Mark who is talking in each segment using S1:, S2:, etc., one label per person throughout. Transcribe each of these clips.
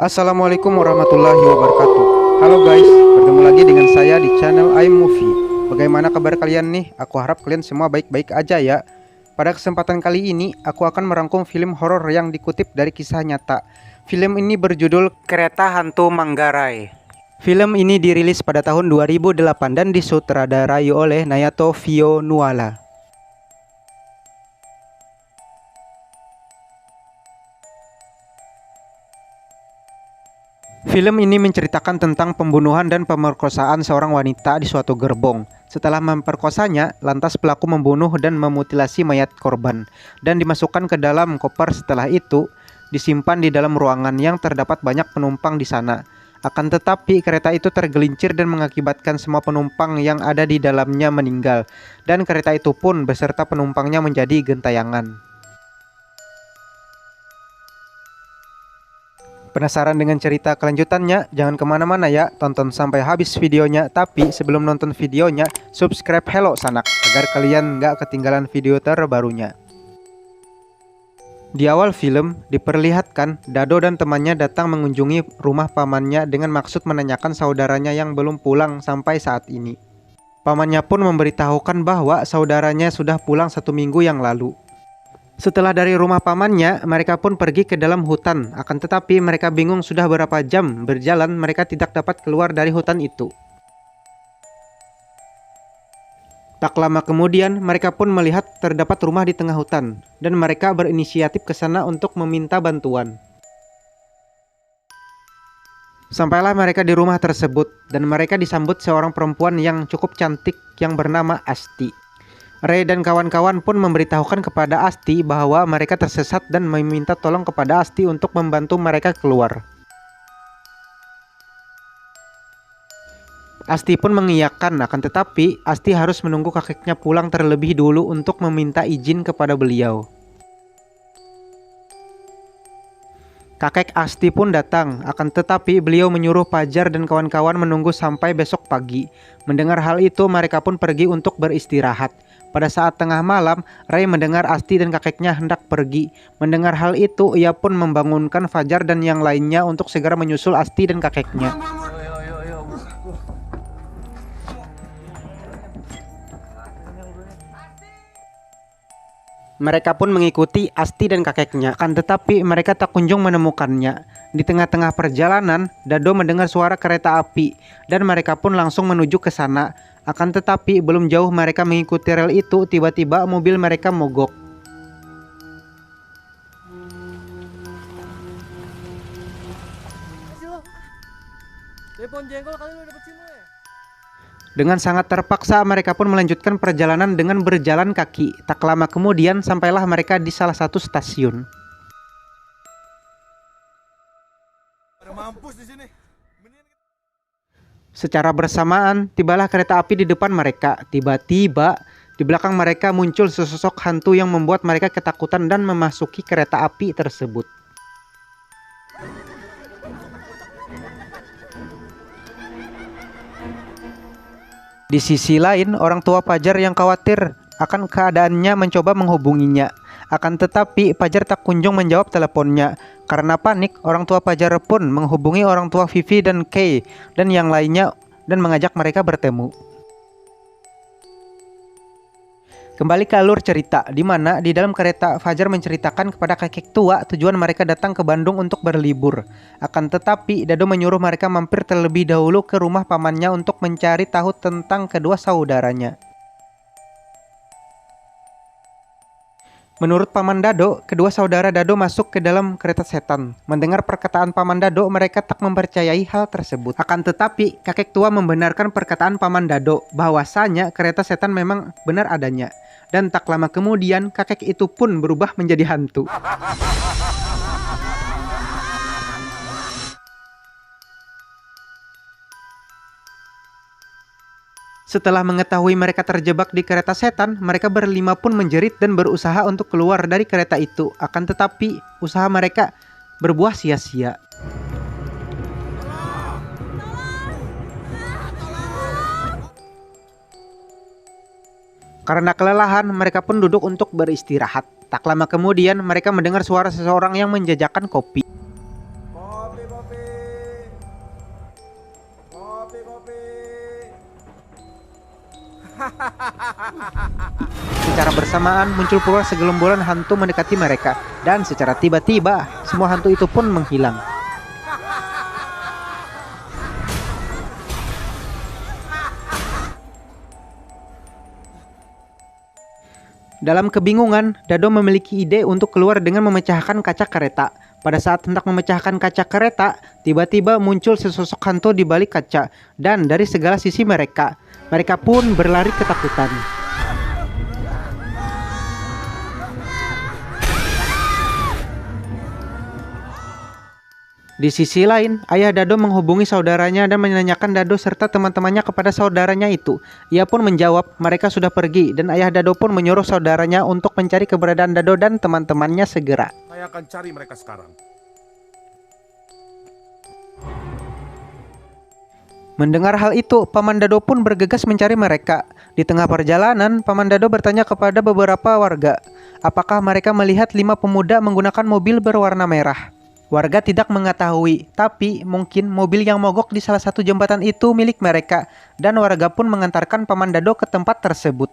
S1: Assalamualaikum warahmatullahi wabarakatuh. Halo guys, bertemu lagi dengan saya di channel iMovie. Bagaimana kabar kalian nih? Aku harap kalian semua baik-baik aja ya. Pada kesempatan kali ini, aku akan merangkum film horor yang dikutip dari kisah nyata. Film ini berjudul Kereta Hantu Manggarai. Film ini dirilis pada tahun 2008 dan disutradarai oleh Naoto Fio Nuala. Film ini menceritakan tentang pembunuhan dan pemerkosaan seorang wanita di suatu gerbong. Setelah memperkosanya, lantas pelaku membunuh dan memutilasi mayat korban dan dimasukkan ke dalam koper. Setelah itu, disimpan di dalam ruangan yang terdapat banyak penumpang di sana. Akan tetapi, kereta itu tergelincir dan mengakibatkan semua penumpang yang ada di dalamnya meninggal, dan kereta itu pun beserta penumpangnya menjadi gentayangan. Penasaran dengan cerita kelanjutannya? Jangan kemana-mana ya, tonton sampai habis videonya. Tapi sebelum nonton videonya, subscribe Hello Sanak agar kalian nggak ketinggalan video terbarunya. Di awal film, diperlihatkan Dado dan temannya datang mengunjungi rumah pamannya dengan maksud menanyakan saudaranya yang belum pulang sampai saat ini. Pamannya pun memberitahukan bahwa saudaranya sudah pulang 1 minggu yang lalu. Setelah dari rumah pamannya, mereka pun pergi ke dalam hutan. Akan tetapi mereka bingung sudah berapa jam berjalan mereka tidak dapat keluar dari hutan itu. Tak lama kemudian, mereka pun melihat terdapat rumah di tengah hutan, dan mereka berinisiatif ke sana untuk meminta bantuan. Sampailah mereka di rumah tersebut, dan mereka disambut seorang perempuan yang cukup cantik yang bernama Asti. Ray dan kawan-kawan pun memberitahukan kepada Asti bahwa mereka tersesat dan meminta tolong kepada Asti untuk membantu mereka keluar. Asti pun mengiyakan, akan tetapi Asti harus menunggu kakeknya pulang terlebih dulu untuk meminta izin kepada beliau. Kakek Asti pun datang, akan tetapi beliau menyuruh Pajar dan kawan-kawan menunggu sampai besok pagi. Mendengar hal itu, mereka pun pergi untuk beristirahat. Pada saat tengah malam, Ray mendengar Asti dan kakeknya hendak pergi. Mendengar hal itu, ia pun membangunkan Fajar dan yang lainnya untuk segera menyusul Asti dan kakeknya. Mereka pun mengikuti Asti dan kakeknya, akan tetapi mereka tak kunjung menemukannya. Di tengah-tengah perjalanan, Dado mendengar suara kereta api, dan mereka pun langsung menuju ke sana. Akan tetapi belum jauh mereka mengikuti rel itu, tiba-tiba mobil mereka mogok. Dengan sangat terpaksa mereka pun melanjutkan perjalanan dengan berjalan kaki. Tak lama kemudian sampailah mereka di salah satu stasiun. Mampus di sini. Secara bersamaan, tibalah kereta api di depan mereka. Tiba-tiba, di belakang mereka muncul sesosok hantu yang membuat mereka ketakutan dan memasuki kereta api tersebut. Di sisi lain, orang tua Pajar yang khawatir akan keadaannya mencoba menghubunginya. Akan tetapi, Pajar tak kunjung menjawab teleponnya. Karena panik, orang tua Pajar pun menghubungi orang tua Vivi dan Kay dan yang lainnya dan mengajak mereka bertemu. Kembali ke alur cerita, di mana di dalam kereta Fajar menceritakan kepada kakek tua tujuan mereka datang ke Bandung untuk berlibur. Akan tetapi, Dado menyuruh mereka mampir terlebih dahulu ke rumah pamannya untuk mencari tahu tentang kedua saudaranya. Menurut Paman Dado, kedua saudara Dado masuk ke dalam kereta setan. Mendengar perkataan Paman Dado, mereka tak mempercayai hal tersebut. Akan tetapi, kakek tua membenarkan perkataan Paman Dado bahwasanya kereta setan memang benar adanya. Dan tak lama kemudian, kakek itu pun berubah menjadi hantu. Setelah mengetahui mereka terjebak di kereta setan, mereka berlima pun menjerit dan berusaha untuk keluar dari kereta itu. Akan tetapi, usaha mereka berbuah sia-sia. Karena kelelahan, mereka pun duduk untuk beristirahat. Tak lama kemudian, mereka mendengar suara seseorang yang menjajakan kopi. Kopi, Secara bersamaan muncul pula segelombolan hantu mendekati mereka, dan secara tiba-tiba semua hantu itu pun menghilang. Dalam kebingungan, Dado memiliki ide untuk keluar dengan memecahkan kaca kereta. Pada saat hendak memecahkan kaca kereta, tiba-tiba muncul sesosok hantu di balik kaca, dan dari segala sisi mereka pun berlari ketakutan. Di sisi lain, ayah Dado menghubungi saudaranya dan menanyakan Dado serta teman-temannya kepada saudaranya itu. Ia pun menjawab mereka sudah pergi, dan ayah Dado pun menyuruh saudaranya untuk mencari keberadaan Dado dan teman-temannya segera.
S2: Saya akan cari mereka sekarang.
S1: Mendengar hal itu, Paman Dado pun bergegas mencari mereka. Di tengah perjalanan, Paman Dado bertanya kepada beberapa warga, apakah mereka melihat 5 pemuda menggunakan mobil berwarna merah. Warga tidak mengetahui, tapi mungkin mobil yang mogok di salah satu jembatan itu milik mereka, dan warga pun mengantarkan Paman Dado ke tempat tersebut.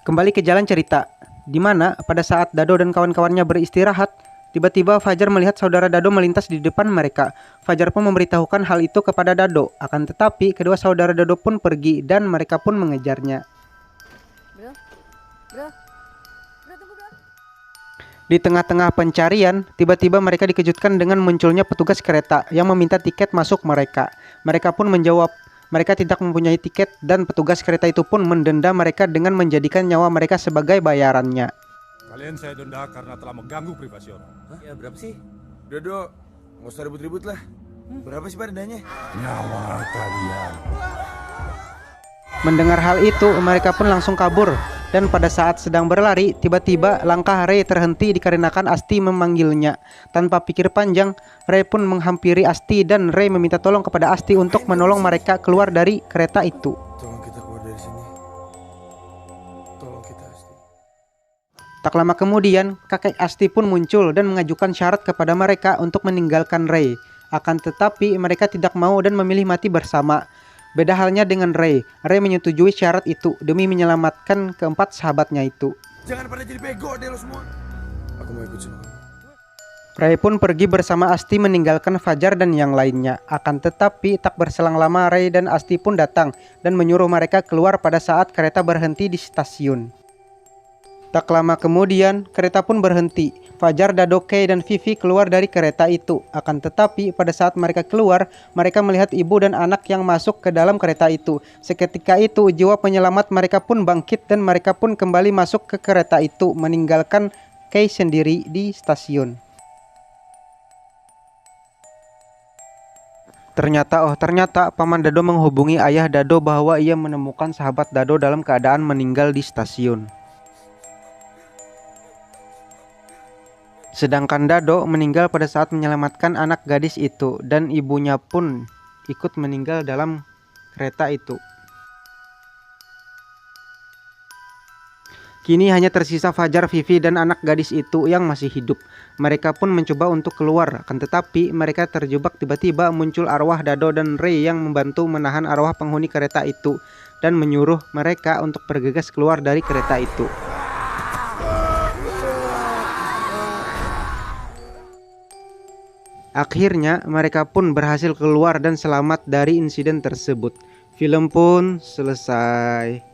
S1: Kembali ke jalan cerita, di mana pada saat Dado dan kawan-kawannya beristirahat, tiba-tiba Fajar melihat saudara Dado melintas di depan mereka. Fajar pun memberitahukan hal itu kepada Dado, akan tetapi kedua saudara Dado pun pergi dan mereka pun mengejarnya. Di tengah-tengah pencarian, tiba-tiba mereka dikejutkan dengan munculnya petugas kereta yang meminta tiket masuk mereka. Mereka pun menjawab, mereka tidak mempunyai tiket dan petugas kereta itu pun mendenda mereka dengan menjadikan nyawa mereka sebagai bayarannya.
S2: Kalian saya denda karena telah mengganggu privasi orang.
S3: Hah? Ya berapa sih? Udah, nggak usah ribut-ribut lah. Berapa sih Pak dendanya?
S2: Nyawa kalian.
S1: Mendengar hal itu, mereka pun langsung kabur. Dan pada saat sedang berlari, tiba-tiba langkah Ray terhenti dikarenakan Asti memanggilnya. Tanpa pikir panjang, Ray pun menghampiri Asti dan Ray meminta tolong kepada Asti untuk menolong mereka keluar dari kereta itu.
S3: Tolong kita keluar dari sini. Tolong kita, Asti.
S1: Tak lama kemudian, kakek Asti pun muncul dan mengajukan syarat kepada mereka untuk meninggalkan Ray. Akan tetapi mereka tidak mau dan memilih mati bersama. Beda halnya dengan Ray. Ray menyetujui syarat itu demi menyelamatkan keempat sahabatnya itu.
S3: Jangan pada jadi bego deh lo semua. Aku mau ikut sama kamu.
S1: Ray pun pergi bersama Asti meninggalkan Fajar dan yang lainnya. Akan tetapi tak berselang lama Ray dan Asti pun datang dan menyuruh mereka keluar pada saat kereta berhenti di stasiun. Tak lama kemudian, kereta pun berhenti. Fajar, Dado, Kay, dan Vivi keluar dari kereta itu. Akan tetapi, pada saat mereka keluar, mereka melihat ibu dan anak yang masuk ke dalam kereta itu. Seketika itu, jiwa penyelamat mereka pun bangkit dan mereka pun kembali masuk ke kereta itu, meninggalkan Kay sendiri di stasiun. Ternyata Paman Dado menghubungi ayah Dado bahwa ia menemukan sahabat Dado dalam keadaan meninggal di stasiun. Sedangkan Dado meninggal pada saat menyelamatkan anak gadis itu dan ibunya pun ikut meninggal dalam kereta itu. Kini hanya tersisa Fajar, Vivi, dan anak gadis itu yang masih hidup. Mereka pun mencoba untuk keluar, akan tetapi mereka terjebak. Tiba-tiba muncul arwah Dado dan Ray yang membantu menahan arwah penghuni kereta itu dan menyuruh mereka untuk bergegas keluar dari kereta itu. Akhirnya mereka pun berhasil keluar dan selamat dari insiden tersebut. Film pun selesai.